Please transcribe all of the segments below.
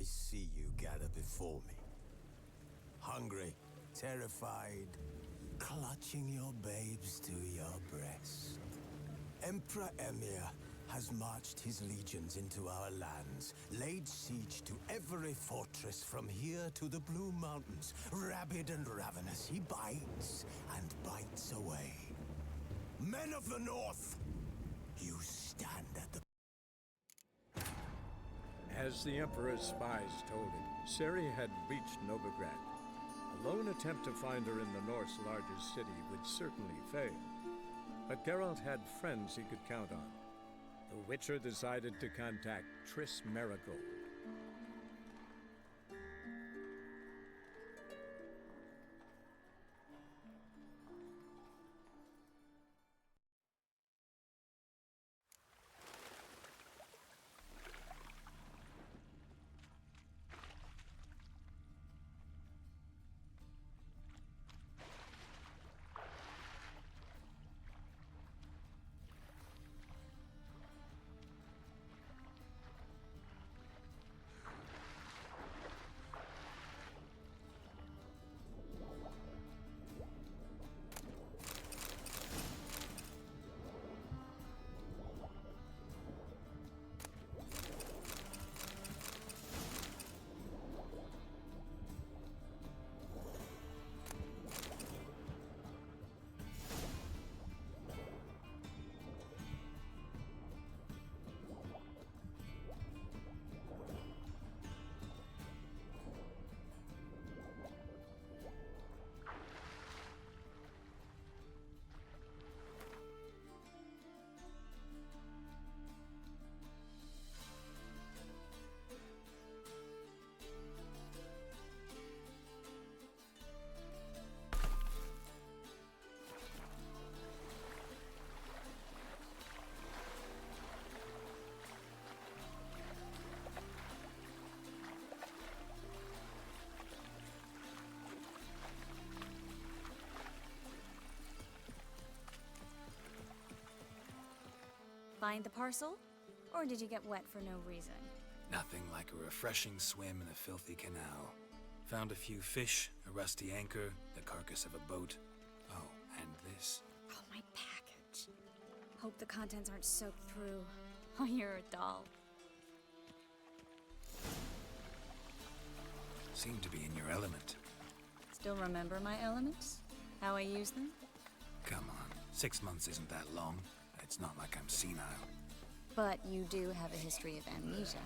I see you gather before me. Hungry, terrified, clutching your babes to your breast. Emperor Emir has marched his legions into our lands, laid siege to every fortress from here to the Blue Mountains. Rabid and ravenous, he bites and bites away. Men of the North, you stand at the... As the Emperor's spies told him, Ciri had reached Novigrad. A lone attempt to find her in the North's largest city would certainly fail. But Geralt had friends he could count on. The Witcher decided to contact Triss Merigold. Find the parcel? Or did you get wet for no reason? Nothing like a refreshing swim in a filthy canal. Found a few fish, a rusty anchor, the carcass of a boat. Oh, and this. Oh, my package. Hope the contents aren't soaked through. Oh, you're a doll. Seem to be in your element. Still remember my elements? How I use them? Come on, 6 months isn't that long. It's not like I'm senile. But you do have a history of amnesia.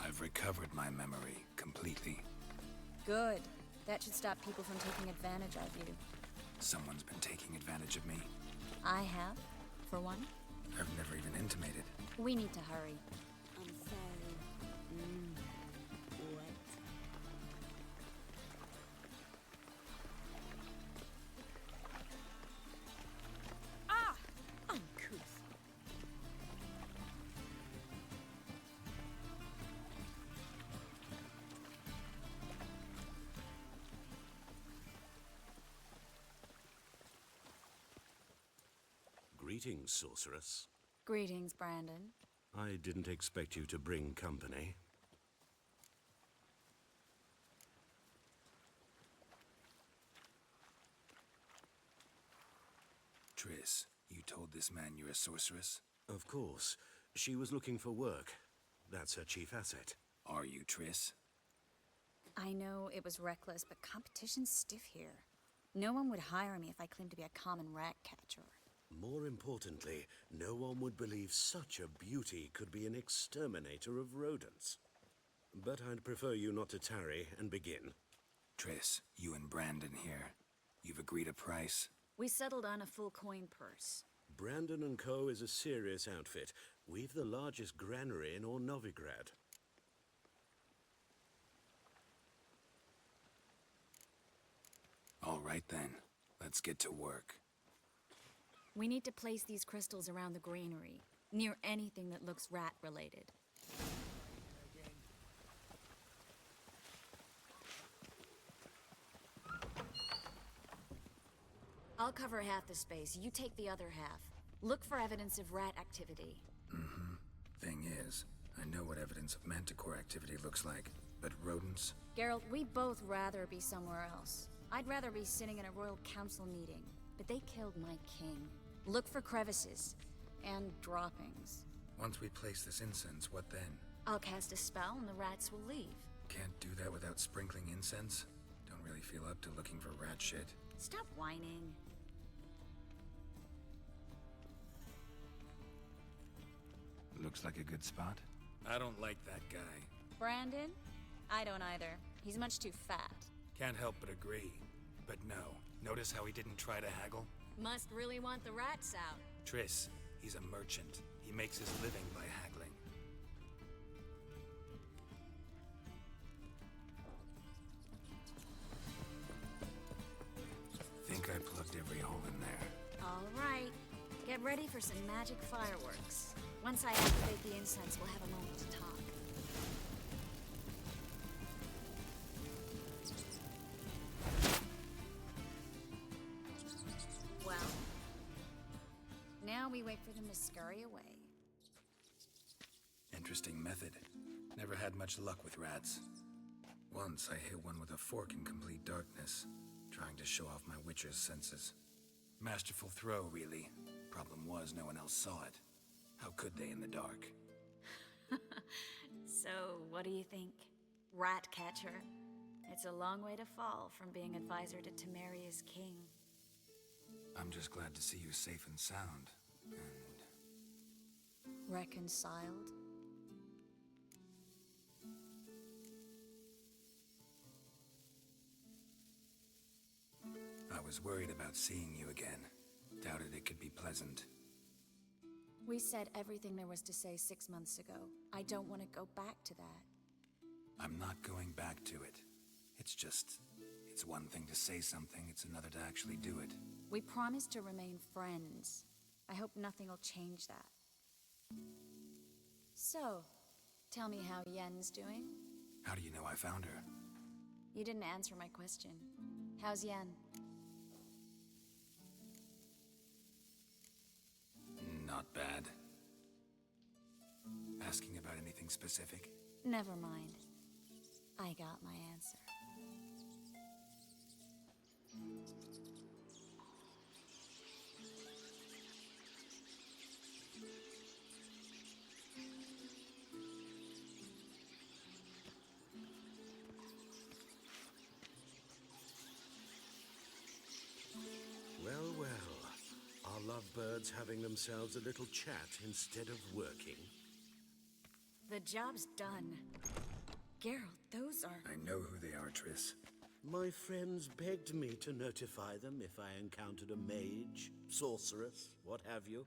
I've recovered my memory completely. Good. That should stop people from taking advantage of you. Someone's been taking advantage of me. I have, for one. I've never even intimated. We need to hurry. I'm sorry. What? Ah! Uncouth. Greetings, sorceress. Greetings, Brandon. I didn't expect you to bring company. Triss, you told this man you're a sorceress? Of course. She was looking for work. That's her chief asset. Are you Triss? I know it was reckless, but competition's stiff here. No one would hire me if I claimed to be a common rat catcher. More importantly, no one would believe such a beauty could be an exterminator of rodents. But I'd prefer you not to tarry and begin. Triss, you and Brandon here. You've agreed a price? We settled on a full coin purse. Brandon & Co. is a serious outfit. We've the largest granary in all Novigrad. All right then, let's get to work. We need to place these crystals around the granary, near anything that looks rat-related. I'll cover half the space, you take the other half. Look for evidence of rat activity. Thing is, I know what evidence of manticore activity looks like. But rodents? Geralt, we'd both rather be somewhere else. I'd rather be sitting in a royal council meeting, but they killed my king. Look for crevices and droppings. Once we place this incense, what then? I'll cast a spell and the rats will leave. Can't do that without sprinkling incense? Don't really feel up to looking for rat shit. Stop whining. Looks like a good spot. I don't like that guy. Brandon? I don't either. He's much too fat. Can't help but agree. But no. Notice how he didn't try to haggle? Must really want the rats out. Triss, he's a merchant. He makes his living by haggling. Think I plugged every hole in there. All right. Get ready for some magic fireworks. Once I activate the incense, we'll have a moment to talk. Well, now we wait for them to scurry away. Interesting method. Never had much luck with rats. Once I hit one with a fork in complete darkness, trying to show off my witcher's senses. Masterful throw, really. Problem was, no one else saw it. How could they in the dark? So, what do you think? Rat catcher? It's a long way to fall from being advisor to Temeria's king. I'm just glad to see you safe and sound. And Reconciled? I was worried about seeing you again. Doubted it could be pleasant. We said everything there was to say 6 months ago. I don't want to go back to that. I'm not going back to it. It's one thing to say something, it's another to actually do it. We promised to remain friends. I hope nothing will change that. So, tell me how Yen's doing? How do you know I found her? You didn't answer my question. How's Yen? Not bad. Asking about anything specific? Never mind. I got my answer. Well, well. Are lovebirds having themselves a little chat instead of working? The job's done. Geralt, those are... I know who they are, Triss. My friends begged me to notify them if I encountered a mage, sorceress, what have you.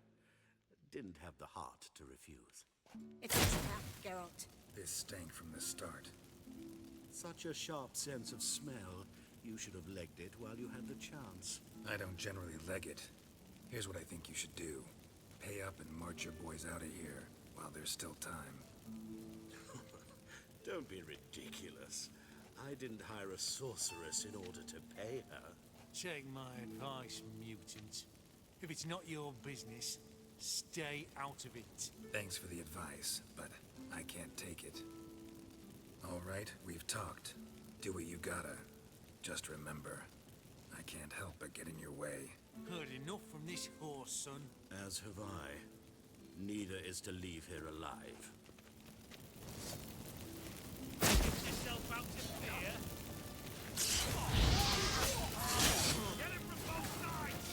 Didn't have the heart to refuse. It's a trap, Geralt. This stank from the start. Such a sharp sense of smell. You should have legged it while you had the chance. I don't generally leg it. Here's what I think you should do. Pay up and march your boys out of here while there's still time. Don't be ridiculous. I didn't hire a sorceress in order to pay her. Take my advice, mutant. If it's not your business, stay out of it. Thanks for the advice, but I can't take it. All right, we've talked. Do what you gotta. Just remember, I can't help but get in your way. Heard enough from this horse, son. As have I. Neither is to leave here alive. Get yourself out of here. Get him from both sides!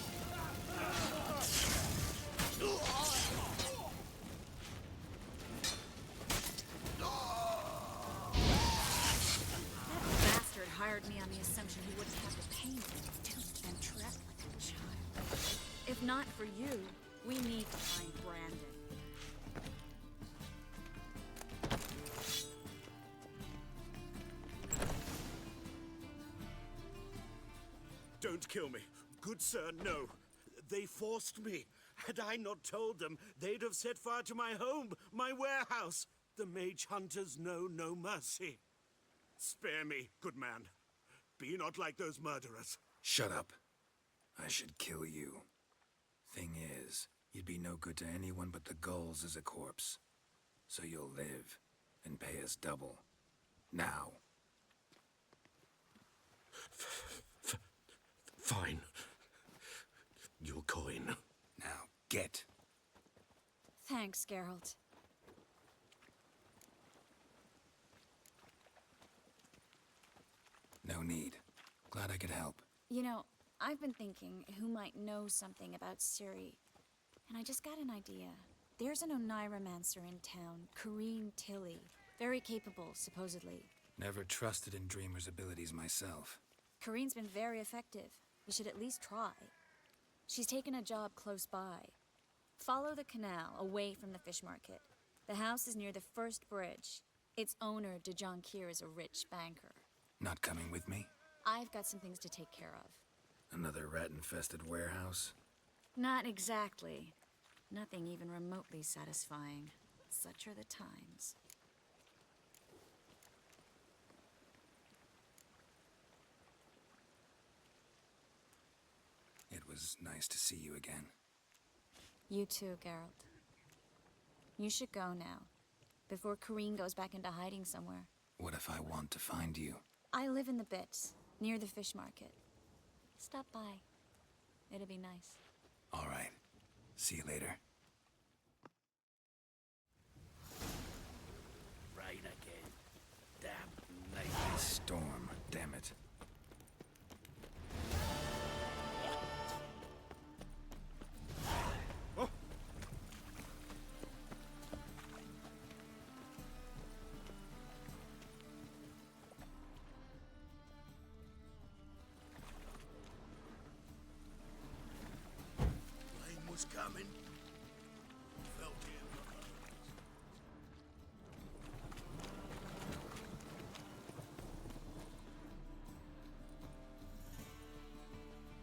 That bastard hired me on the assumption he wouldn't have to pay me, duped and trapped like a child. If not for you, we need to find Brandon. Don't kill me. Good sir, no. They forced me. Had I not told them, they'd have set fire to my home, my warehouse. The mage hunters know no mercy. Spare me, good man. Be not like those murderers. Shut up. I should kill you. Thing is, you'd be no good to anyone but the gulls as a corpse. So you'll live, and pay us double. Now. Fine. Your coin. Now, get. Thanks, Geralt. No need. Glad I could help. You know, I've been thinking who might know something about Ciri, and I just got an idea. There's an Oneiromancer in town, Corrine Tilly. Very capable, supposedly. Never trusted in Dreamer's abilities myself. Corrine's been very effective. We should at least try. She's taken a job close by. Follow the canal, away from the fish market. The house is near the first bridge. Its owner, de Jonquier, is a rich banker. Not coming with me? I've got some things to take care of. Another rat-infested warehouse? Not exactly. Nothing even remotely satisfying. Such are the times. It was nice to see you again. You too, Geralt. You should go now, before Corrine goes back into hiding somewhere. What if I want to find you? I live in the Bits, near the fish market. Stop by. It'll be nice. All right. See you later. Rain again. Damn night. Storm, damn it. Rain was coming. Felt it.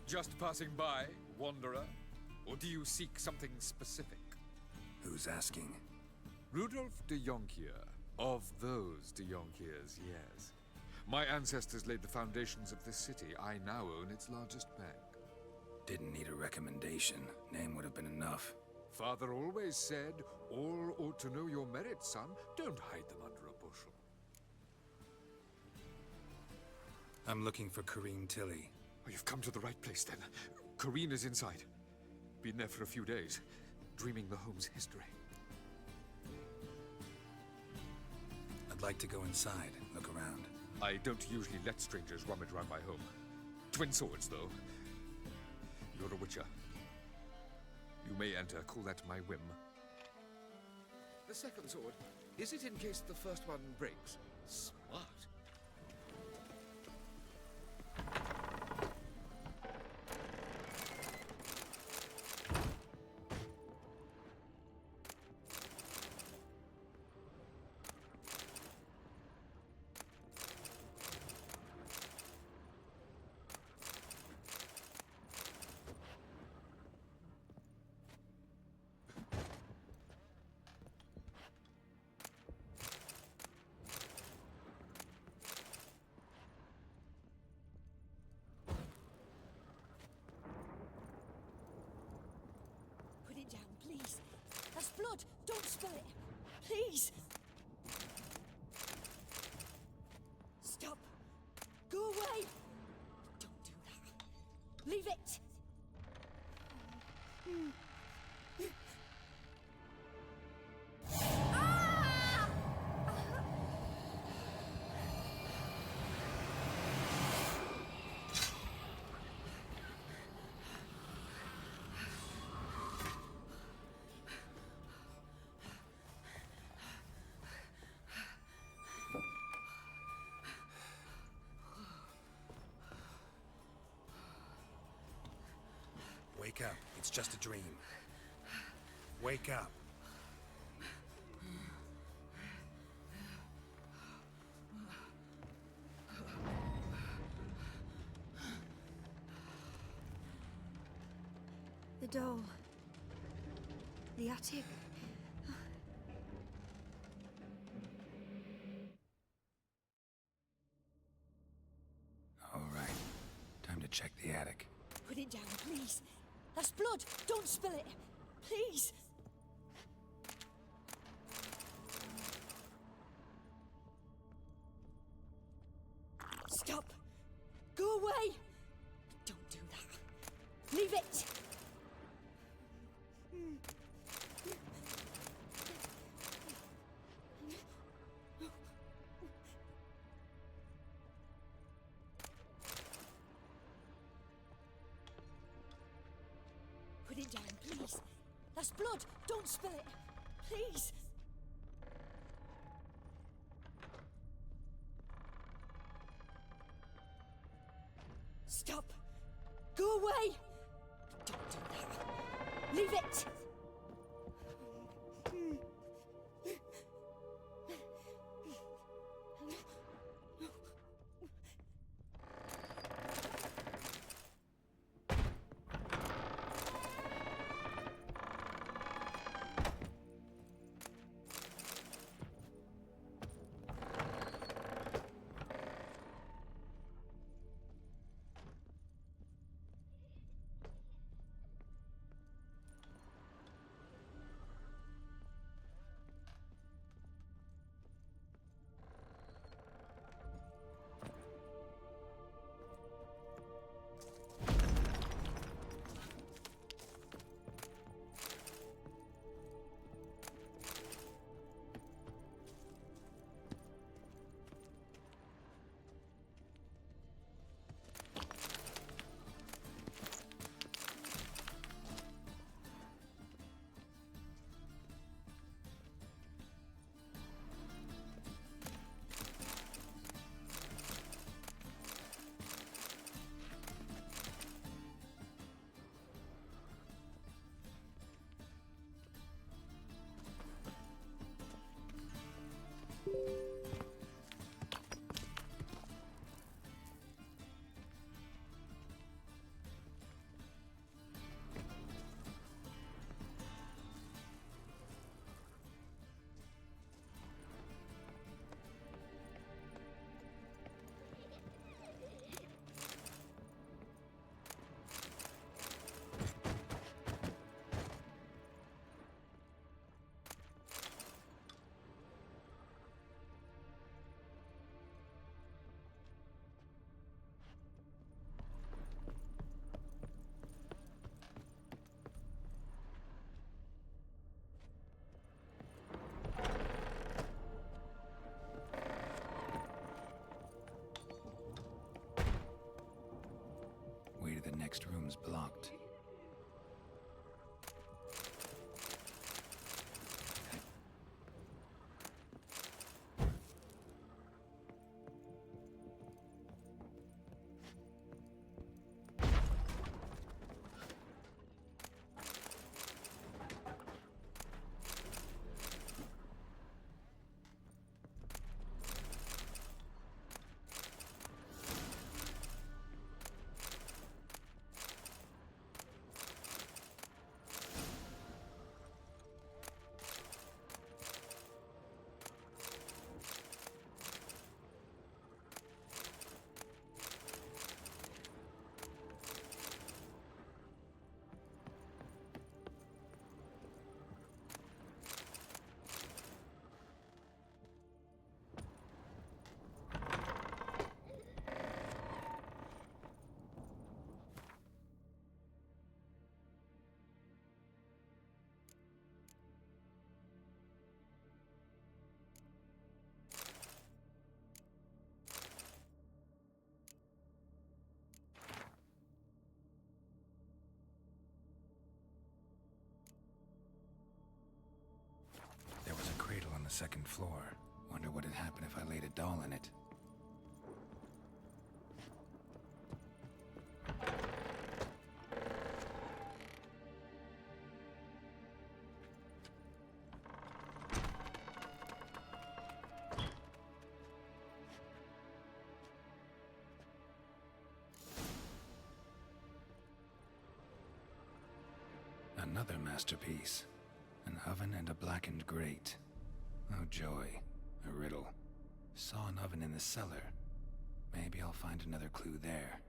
Just passing by, wanderer? Or do you seek something specific? Who's asking? Rudolf de Jonquier. Of those de Jonquiers, yes. My ancestors laid the foundations of this city. I now own its largest bank. Didn't need a recommendation. Name would have been enough. Father always said, all ought to know your merits, son. Don't hide them under a bushel. I'm looking for Corrine Tilly. Oh, you've come to the right place, then. Corrine is inside. Been there for a few days, dreaming the home's history. I'd like to go inside, look around. I don't usually let strangers rummage around my home. Twin swords, though. You're a witcher. You may enter, call that my whim. The second sword, is it in case the first one breaks? Smart. Put it down, please. That's blood. Don't spill it. Please. Stop. Go away. Don't do that. Leave it. Wake up. It's just a dream. Wake up. The door. The attic. All right. Time to check the attic. Put it down, please. That's blood. Don't spill it. Please. Go away! Don't do that. Leave it! Put it down, please. That's blood. Don't spill it. Please. Stop. Go away. Don't do that. Leave it. Way to the next room's blocked. There was a cradle on the second floor. Wonder what would happen if I laid a doll in it. Another masterpiece. An oven and a blackened grate. Oh joy. A riddle. Saw an oven in the cellar. Maybe I'll find another clue there.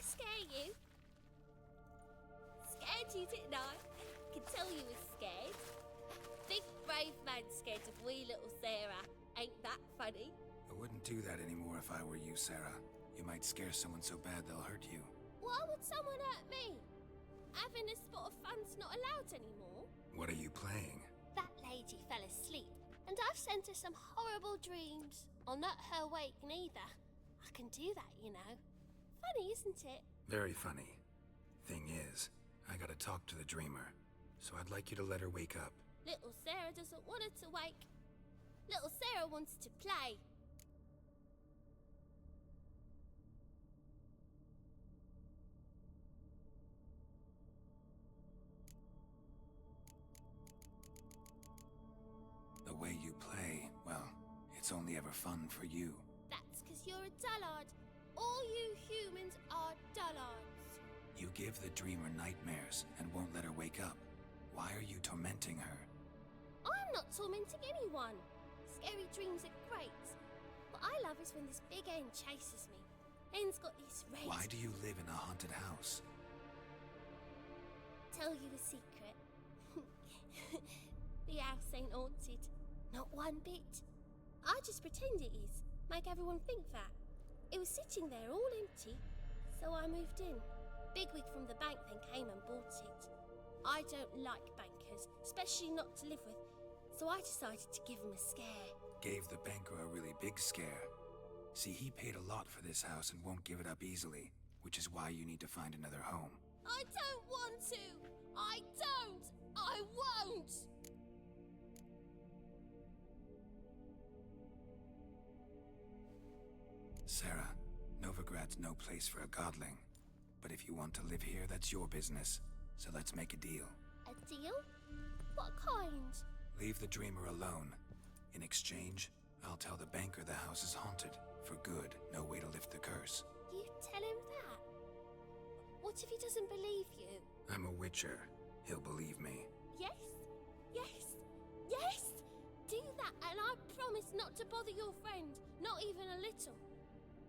I scare you? Scared you, didn't I? Can tell you was scared. Big brave man scared of wee little Sarah. Ain't that funny? I wouldn't do that anymore if I were you, Sarah. You might scare someone so bad they'll hurt you. Why would someone hurt me? Having a spot of fun's not allowed anymore. What are you playing? That lady fell asleep, and I've sent her some horrible dreams. I'll not her wake neither. I can do that, you know. Funny, isn't it? Very funny. Thing is, I gotta talk to the dreamer, so I'd like you to let her wake up. Little Sarah doesn't want her to wake. Little Sarah wants to play. The way you play, well, it's only ever fun for you. That's 'cause you're a dullard. All you humans are dullards. You give the dreamer nightmares and won't let her wake up. Why are you tormenting her? I'm not tormenting anyone. Scary dreams are great. What I love is when this big end chases me. End's got these red... Why do you live in a haunted house? Tell you a secret. The house ain't haunted. Not one bit. I just pretend it is. Make everyone think that. It was sitting there all empty. So I moved in. Bigwig from the bank then came and bought it. I don't like bankers, especially not to live with. So I decided to give him a scare. Gave the banker a really big scare. See, he paid a lot for this house and won't give it up easily, which is why you need to find another home. I don't want to! I don't! I won't! Sarah, Novigrad's no place for a godling. But if you want to live here, that's your business. So let's make a deal. A deal? What kind? Leave the dreamer alone. In exchange, I'll tell the banker the house is haunted. For good, no way to lift the curse. You tell him that? What if he doesn't believe you? I'm a witcher. He'll believe me. Yes? Yes? Yes! Do that and I promise not to bother your friend. Not even a little.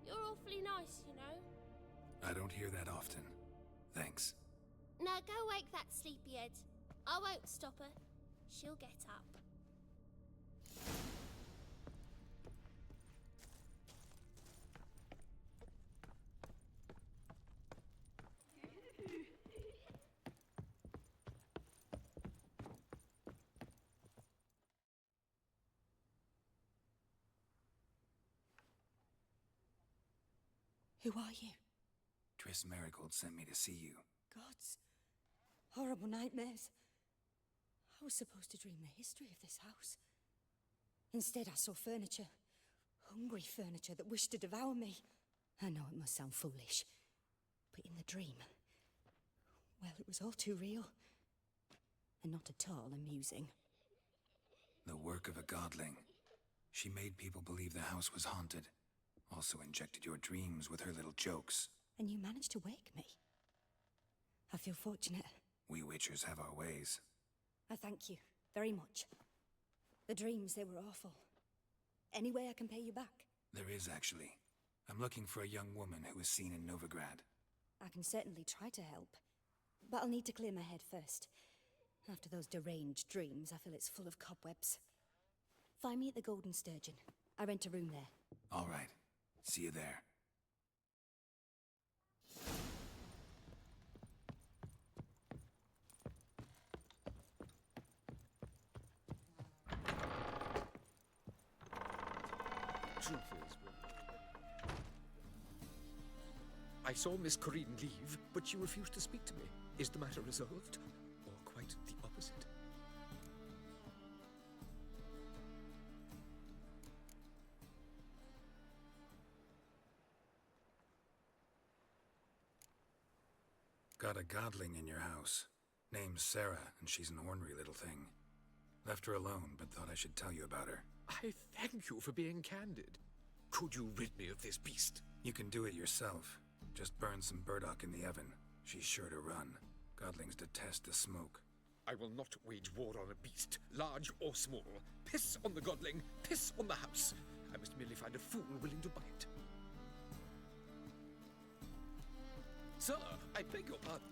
You're awfully nice, you know. I don't hear that often. Thanks. Now go wake that sleepyhead. I won't stop her. She'll get up. Who are you? Triss Marigold sent me to see you. Gods. Horrible nightmares. I was supposed to dream the history of this house. Instead, I saw furniture. Hungry furniture that wished to devour me. I know it must sound foolish, but in the dream, well, it was all too real. And not at all amusing. The work of a godling. She made people believe the house was haunted. Also injected your dreams with her little jokes. And you managed to wake me. I feel fortunate. We witchers have our ways. I thank you very much. The dreams, they were awful. Any way I can pay you back? There is, actually. I'm looking for a young woman who was seen in Novigrad. I can certainly try to help. But I'll need to clear my head first. After those deranged dreams, I feel it's full of cobwebs. Find me at the Golden Sturgeon. I rent a room there. All right. See you there. Truth is, I saw Miss Corinne leave, but she refused to speak to me. Is the matter resolved? Or quite the opposite? Got a godling in your house. Name's Sarah, and she's an ornery little thing. Left her alone, but thought I should tell you about her. I thank you for being candid. Could you rid me of this beast? You can do it yourself. Just burn some burdock in the oven. She's sure to run. Godlings detest the smoke. I will not wage war on a beast, large or small. Piss on the godling, piss on the house. I must merely find a fool willing to buy it. Sir, I beg your pardon.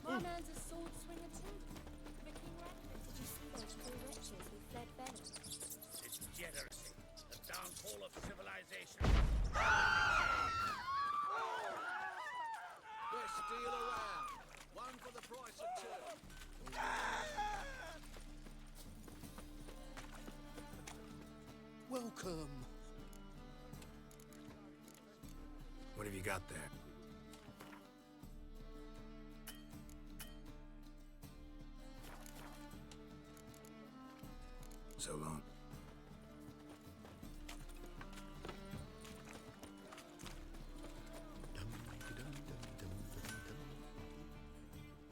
My man's a sword swinger too. The King Ragnar. Did you see those poor wretches who fled venom? It's degeneracy, the downfall of civilization. Best deal around. One for the price of two. Welcome. What have you got there? So long.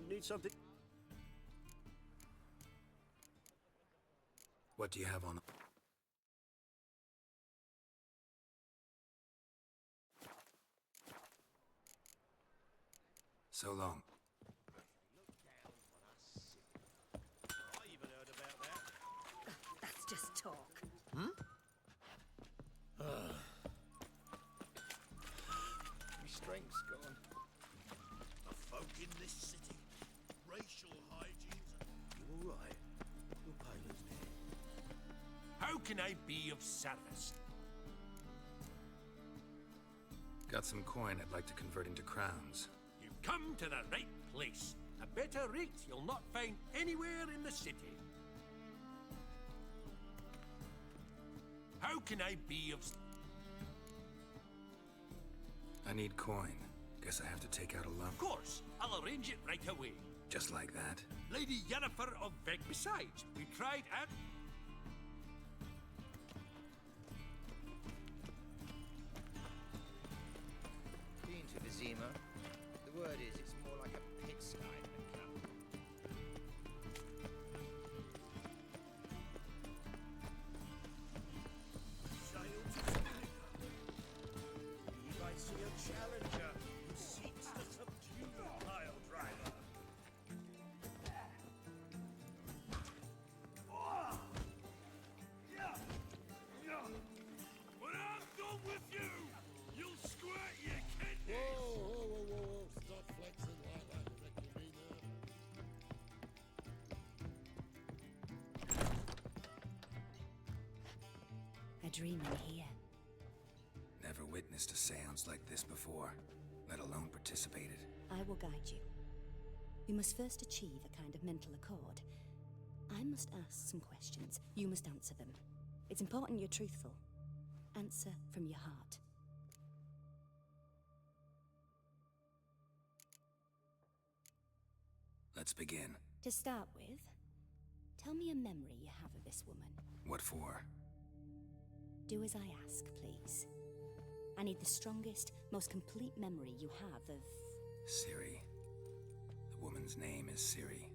Need something? What do you have on? So long. I even heard about that. That's just talk. My strength's gone. The folk in this city, racial hygiene's... You all right? Your pilot's there. How can I be of service? Got some coin I'd like to convert into crowns. You've come to the right place. A better rate you'll not find anywhere in the city. How can I be of... I need coin. Guess I have to take out a loan. Of course, I'll arrange it right away. Just like that? Lady Yennefer of Veg. Besides, we tried at... Been to Vizima. The word is it's more like a pigsty than a camp. Sail to Tunica. Believe I see a challenger who seeks to subdue the pile driver. When I'm done with you, you'll squirt your kidneys. Whoa. Stop flexing like that. You reckon me there? A dream in here. Never witnessed a seance like this before, let alone participated. I will guide you. You must first achieve a kind of mental accord. I must ask some questions. You must answer them. It's important you're truthful. Answer from your heart. Let's begin. To start with, tell me a memory you have of this woman. What for? Do as I ask, please. I need the strongest, most complete memory you have of... Ciri. The woman's name is Ciri.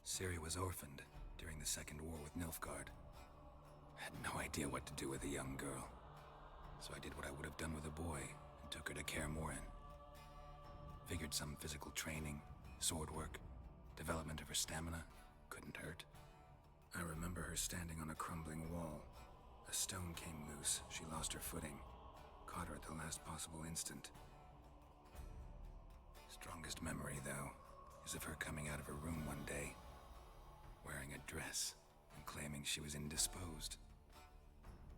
Ciri was orphaned during the Second War with Nilfgaard. Had no idea what to do with a young girl. So I did what I would have done with a boy and took her to Kaer Morhen. Figured some physical training, sword work, development of her stamina couldn't hurt. I remember her standing on a crumbling wall. A stone came loose, she lost her footing. Caught her at the last possible instant. Strongest memory, though, is of her coming out of her room one day, wearing a dress and claiming she was indisposed.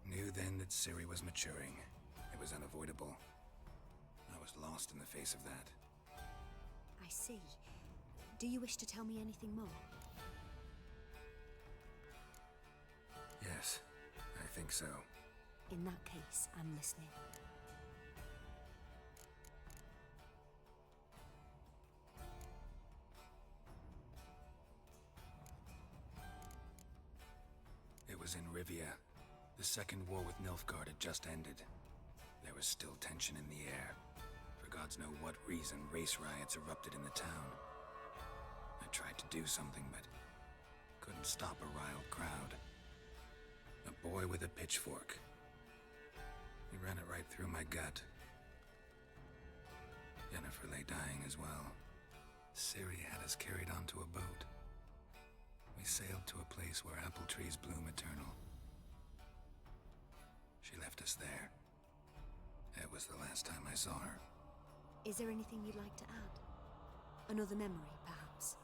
Knew then that Ciri was maturing. It was unavoidable. I was lost in the face of that. I see. Do you wish to tell me anything more? Yes, I think so. In that case, I'm listening. It was in Rivia. The Second War with Nilfgaard had just ended. There was still tension in the air. For gods know what reason, race riots erupted in the town. I tried to do something, but couldn't stop a riled crowd. A boy with a pitchfork He ran it right through my gut. Yennefer lay dying as well. Ciri had us carried onto a boat. We sailed to a place where apple trees bloom eternal. She left us there. It was the last time I saw her. Is there anything you'd like to add? Another memory, perhaps?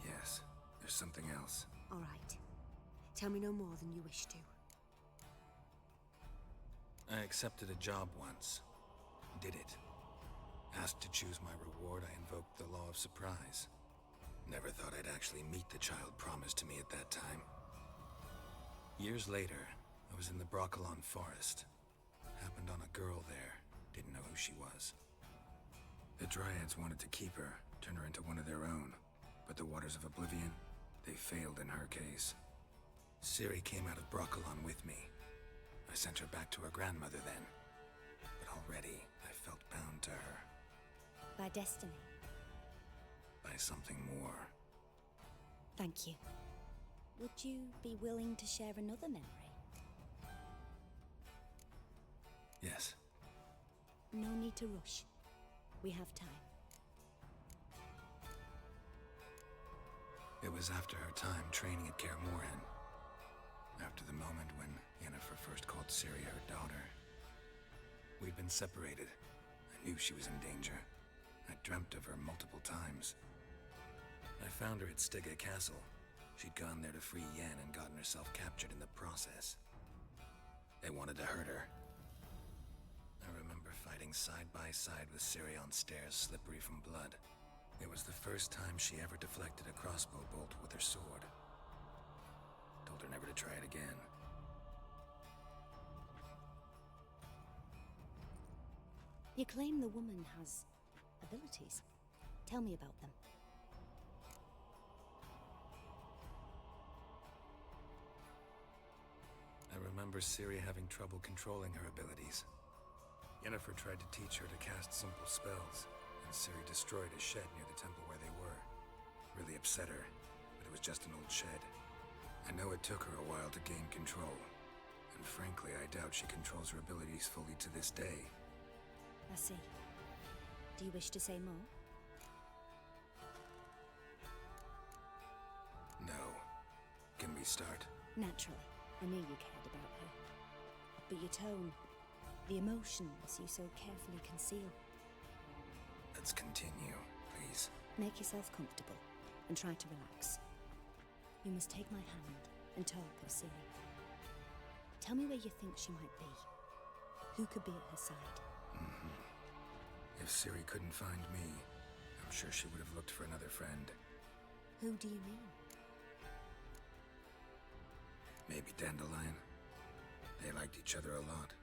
Yes, there's something else. All right. Tell me no more than you wish to. I accepted a job once. Did it. Asked to choose my reward, I invoked the law of surprise. Never thought I'd actually meet the child promised to me at that time. Years later, I was in the Broccolon forest. Happened on a girl there. Didn't know who she was. The Dryads wanted to keep her, turn her into one of their own. But the Waters of Oblivion, they failed in her case. Ciri came out of Broccolon with me. I sent her back to her grandmother then. But already, I felt bound to her. By destiny. By something more. Thank you. Would you be willing to share another memory? Yes. No need to rush. We have time. It was after her time training at Kaer Morhen. After the moment when Yennefer first called Ciri her daughter. We'd been separated. I knew she was in danger. I dreamt of her multiple times. I found her at Stygga Castle. She'd gone there to free Yen and gotten herself captured in the process. They wanted to hurt her. I remember fighting side by side with Ciri on stairs slippery from blood. It was the first time she ever deflected a crossbow bolt with her sword. Told her never to try it again. You claim the woman has abilities. Tell me about them. I remember Ciri having trouble controlling her abilities. Yennefer tried to teach her to cast simple spells, and Ciri destroyed a shed near the temple where they were. Really upset her, but it was just an old shed. I know it took her a while to gain control, and frankly, I doubt she controls her abilities fully to this day. I see. Do you wish to say more? No. Can we start? Naturally. I knew you cared about her. But your tone, the emotions you so carefully conceal. Let's continue, please. Make yourself comfortable and try to relax. You must take my hand and talk of Ciri. Tell me where you think she might be. Who could be at her side? If Ciri couldn't find me, I'm sure she would have looked for another friend. Who do you mean? Maybe Dandelion. They liked each other a lot.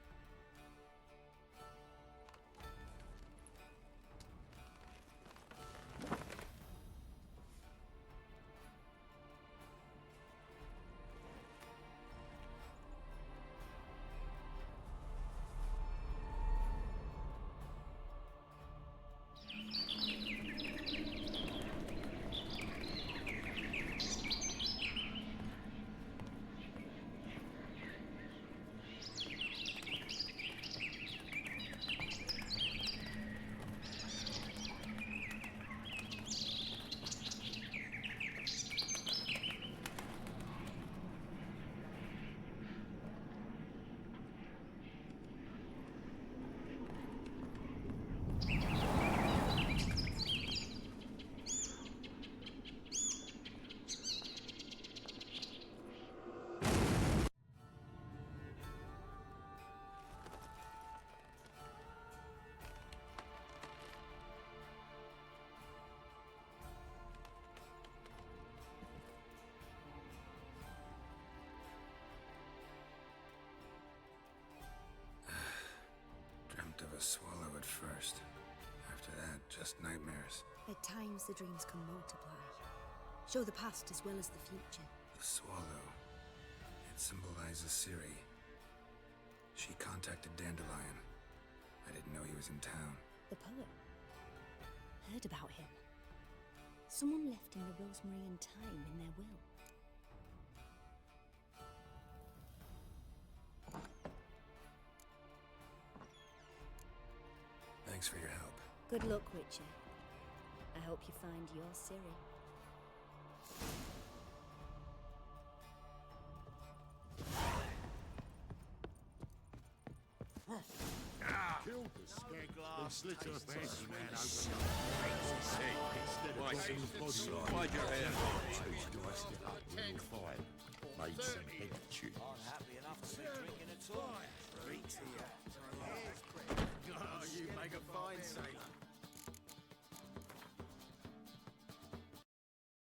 Dreamt of a swallow at first. After that, just nightmares. At times the dreams can multiply. Show the past as well as the future. The swallow. It symbolizes Ciri. She contacted Dandelion. I didn't know he was in town. The poet. Heard about him. Someone left him the rosemary and thyme in their will. Thanks for your help. Good luck, Witcher. I hope you find your Ciri. Killed the skeg and slit her bed man Why'd your hair? Diced it up with a fire. Made some head tunes. I'm happy enough to be drinking at all. Oh, you make a fine sailor.